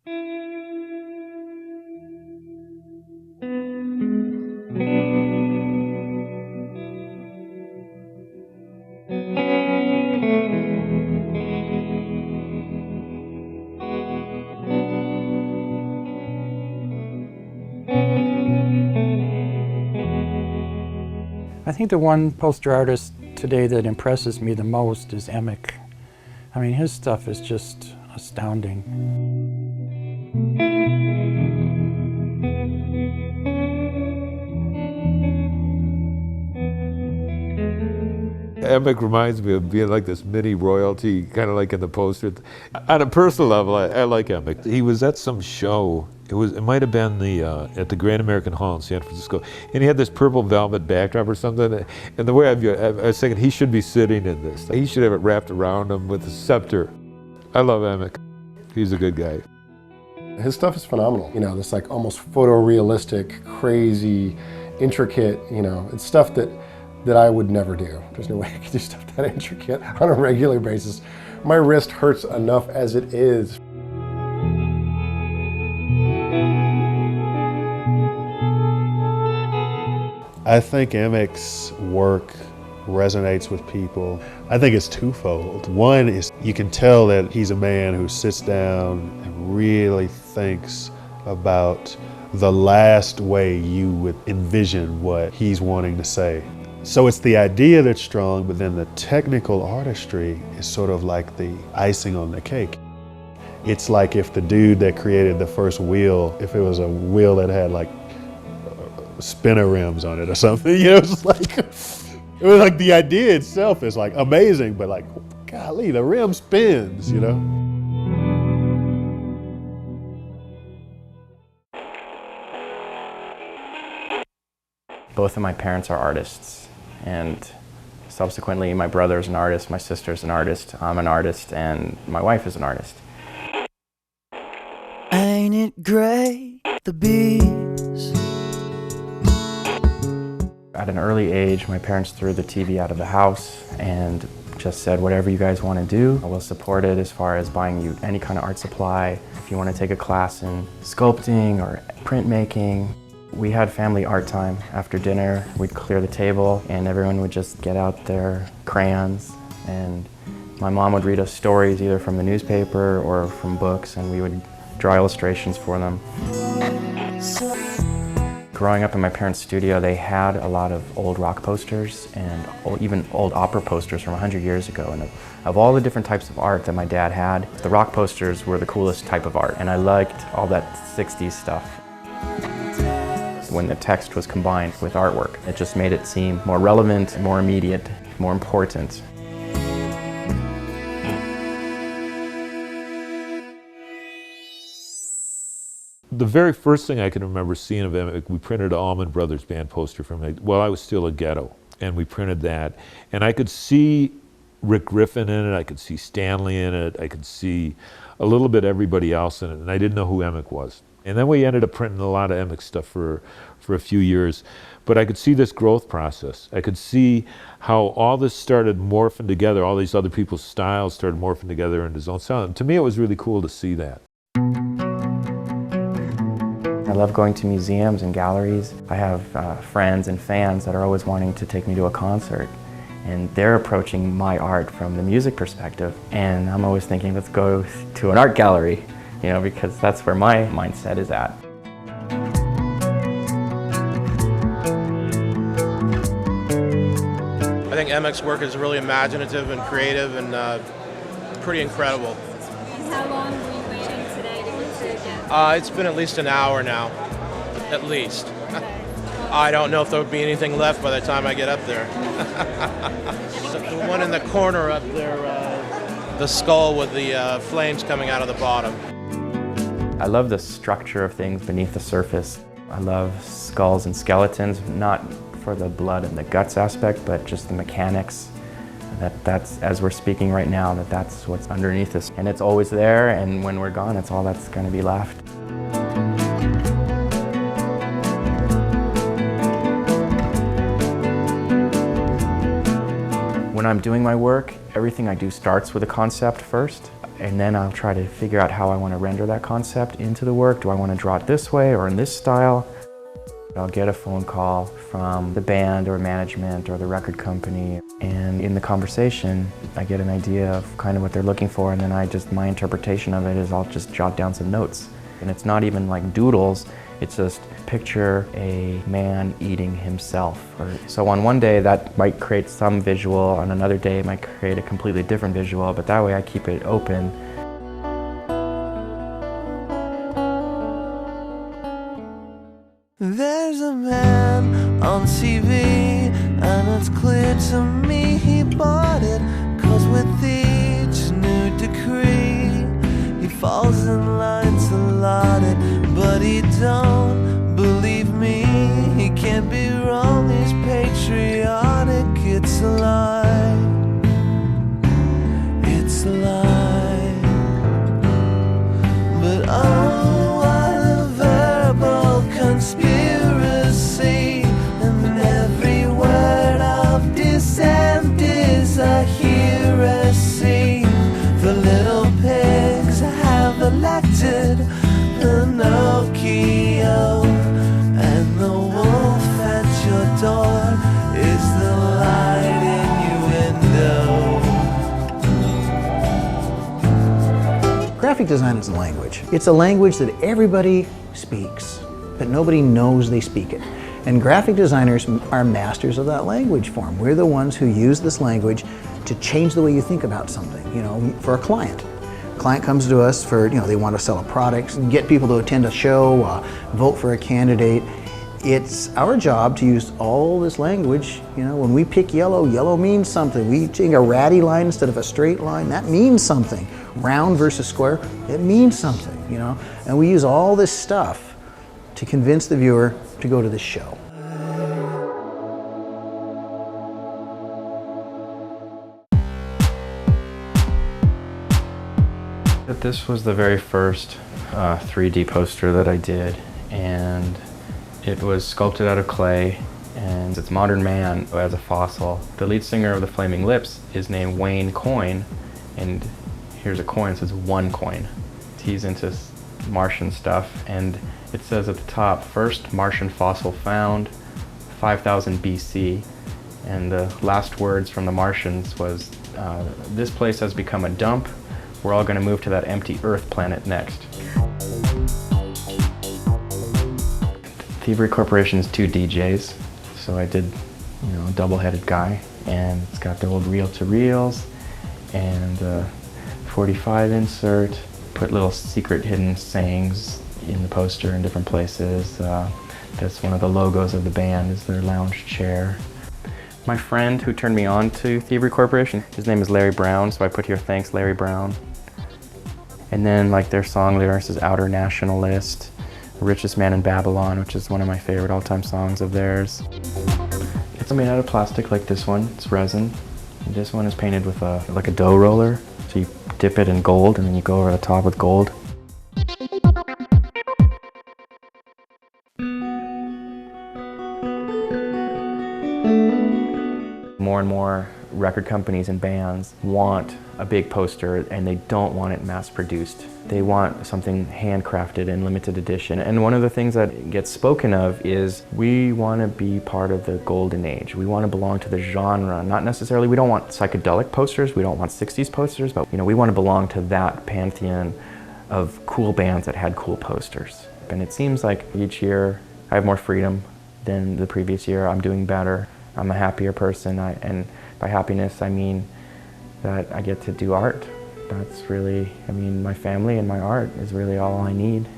I think the one poster artist today that impresses me the most is Emek. I mean, his stuff is just astounding. Emek reminds me of being like this mini royalty, kind of like in the poster. On a personal level, I like Emek. He was at some show. It might have been at the Grand American Hall in San Francisco, and he had this purple velvet backdrop or something. And the way I was thinking, he should be sitting in this. He should have it wrapped around him with a scepter. I love Emek. He's a good guy. His stuff is phenomenal. You know, this like almost photorealistic, crazy, intricate. You know, it's stuff that I would never do. There's no way I could do stuff that intricate on a regular basis. My wrist hurts enough as it is. I think Emek's work resonates with people. I think it's twofold. One is you can tell that he's a man who sits down and really thinks about the last way you would envision what he's wanting to say. So it's the idea that's strong, but then the technical artistry is sort of like the icing on the cake. It's like if the dude that created the first wheel, if it was a wheel that had like spinner rims on it or something, you know, it was like the idea itself is like amazing, but like, golly, the rim spins, you know? Both of my parents are artists, and subsequently my brother's an artist, my sister's an artist, I'm an artist, and my wife is an artist. Ain't it great, the bees? At an early age, my parents threw the TV out of the house and just said, whatever you guys want to do, I will support it as far as buying you any kind of art supply. If you want to take a class in sculpting or printmaking. We had family art time. After dinner, we'd clear the table and everyone would just get out their crayons, and my mom would read us stories either from the newspaper or from books, and we would draw illustrations for them. Growing up in my parents' studio, they had a lot of old rock posters and even old opera posters from 100 years ago. And of all the different types of art that my dad had, the rock posters were the coolest type of art, and I liked all that 60s stuff. When the text was combined with artwork, it just made it seem more relevant, more immediate, more important. The very first thing I can remember seeing of Emek, we printed an Allman Brothers Band poster from it while I was still a ghetto, and we printed that. And I could see Rick Griffin in it, I could see Stanley in it, I could see a little bit everybody else in it, and I didn't know who Emek was. And then we ended up printing a lot of Emek stuff for a few years. But I could see this growth process. I could see how all this started morphing together, all these other people's styles started morphing together into his own sound. And to me, it was really cool to see that. I love going to museums and galleries. I have friends and fans that are always wanting to take me to a concert. And they're approaching my art from the music perspective. And I'm always thinking, let's go to an art gallery, you know, because that's where my mindset is at. I think Emek's work is really imaginative and creative and pretty incredible. And how long were you waiting today to get? It's been at least an hour now, at least. I don't know if there would be anything left by the time I get up there. So the one in the corner up there, the skull with the flames coming out of the bottom. I love the structure of things beneath the surface. I love skulls and skeletons, not for the blood and the guts aspect, but just the mechanics. That's, as we're speaking right now, that's what's underneath us. And it's always there, and when we're gone, it's all that's going to be left. When When I'm doing my work, everything I do starts with a concept first, and then I'll try to figure out how I want to render that concept into the work. Do I want to draw it this way or in this style? I'll get a phone call from the band or management or the record company, and in the conversation I get an idea of kind of what they're looking for, and then my interpretation of it is I'll just jot down some notes. And it's not even like doodles, it's just picture a man eating himself. So on one day that might create some visual, on another day it might create a completely different visual, but that way I keep it open. There's a man on TV, and it's clear to me he bought it, 'cause with each new decree he falls in line to laud it. But he don't believe me, he can't be wrong, he's patriotic. It's a lie, it's a lie. But oh, what a verbal conspiracy, and every word of dissent is a heresy. The little pigs have elected Pinocchio, and the wolf at your door is the light innuendo. Graphic design is a language. It's a language that everybody speaks, but nobody knows they speak it. And graphic designers are masters of that language form. We're the ones who use this language to change the way you think about something, for a client. A client comes to us for, they want to sell a product, get people to attend a show, vote for a candidate. It's our job to use all this language. When we pick yellow, yellow means something. We take a ratty line instead of a straight line, that means something. Round versus square, it means something, And we use all this stuff to convince the viewer to go to this show. This was the very first 3D poster that I did, and it was sculpted out of clay, and it's modern man as a fossil. The lead singer of the Flaming Lips is named Wayne Coyne, and here's a coin, it says one coin. He's into Martian stuff, and it says at the top, first Martian fossil found, 5000 BC, and the last words from the Martians was, this place has become a dump, we're all going to move to that empty Earth planet next. Thievery Corporation is 2 DJs, so I did, a double-headed guy, and it's got the old reel-to-reels and 45 insert, put little secret hidden sayings in the poster in different places. That's one of the logos of the band, is their lounge chair. My friend who turned me on to Thievery Corporation, his name is Larry Brown, so I put here, thanks Larry Brown. And then their song lyrics is Outer Nationalist, Richest Man in Babylon, which is one of my favorite all-time songs of theirs. It's made out of plastic like this one, it's resin. And this one is painted with like a dough roller, so you dip it in gold and then you go over the top with gold. More and more record companies and bands want a big poster, and they don't want it mass-produced. They want something handcrafted and limited edition. And one of the things that gets spoken of is we want to be part of the golden age. We want to belong to the genre. Not necessarily, we don't want psychedelic posters, we don't want 60s posters, but we want to belong to that pantheon of cool bands that had cool posters. And it seems like each year I have more freedom than the previous year. I'm doing better. I'm a happier person, and by happiness I mean that I get to do art. That's really, my family and my art is really all I need.